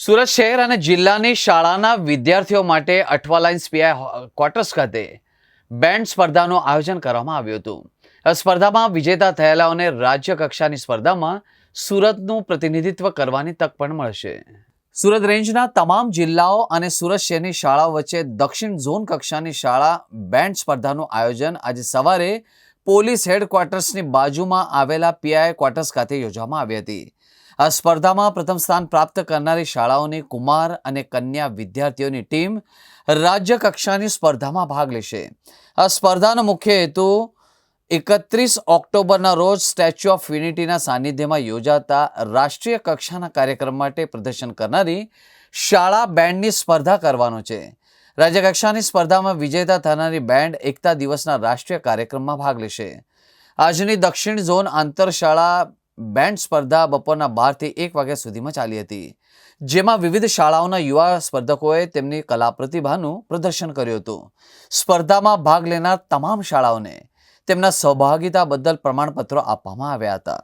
સુરત શહેર અને જિલ્લાની શાળાના વિદ્યાર્થીઓ માટે અઠવા લાઇન્સ પીઆઈ ક્વાર્ટર્સ ખાતે બેન્ડ સ્પર્ધાનું આયોજન કરવામાં આવ્યું હતું. આ સ્પર્ધામાં વિજેતા થયેલાઓને રાજ્ય કક્ષાની સ્પર્ધામાં સુરતનું પ્રતિનિધિત્વ કરવાની તક પણ મળશે. સુરત રેન્જના તમામ જિલ્લાઓ અને સુરત શહેરની શાળાઓ વચ્ચે દક્ષિણ ઝોન કક્ષાની શાળા બેન્ડ સ્પર્ધાનું આયોજન આજે સવારે પોલીસ હેડક્વાર્ટર્સની બાજુમાં આવેલા પીઆઈ ક્વાર્ટર્સ ખાતે યોજવામાં આવી હતી. આ સ્પર્ધામાં પ્રથમ સ્થાન પ્રાપ્ત કરનારી શાળાઓની કુમાર અને કન્યા વિદ્યાર્થીઓની ટીમ રાજ્ય કક્ષાની સ્પર્ધામાં ભાગ લેશે. આ સ્પર્ધાનો મુખ્ય હેતુ 31 ઓક્ટોબરના રોજ સ્ટેચ્યુ ઓફ યુનિટીના સાનિધ્યમાં યોજાતા રાષ્ટ્રીય કક્ષાના કાર્યક્રમ માટે પ્રદર્શન કરનારી શાળા બેન્ડની સ્પર્ધા કરવાનો છે. રાજ્ય કક્ષાની સ્પર્ધામાં વિજેતા થનારી બેન્ડ એકતા દિવસના રાષ્ટ્રીય કાર્યક્રમમાં ભાગ લેશે. આજની દક્ષિણ ઝોન આંતરશાળા બેન્ડ સ્પર્ધા બપોરના 12 થી 1 વાગ્યા સુધીમાં ચાલી હતી, જેમાં વિવિધ શાળાઓના યુવા સ્પર્ધકોએ તેમની કલા પ્રતિભાનું પ્રદર્શન કર્યું હતું. સ્પર્ધામાં ભાગ લેનાર તમામ શાળાઓને તેમના સહભાગિતા બદલ પ્રમાણપત્રો આપવામાં આવ્યા હતા.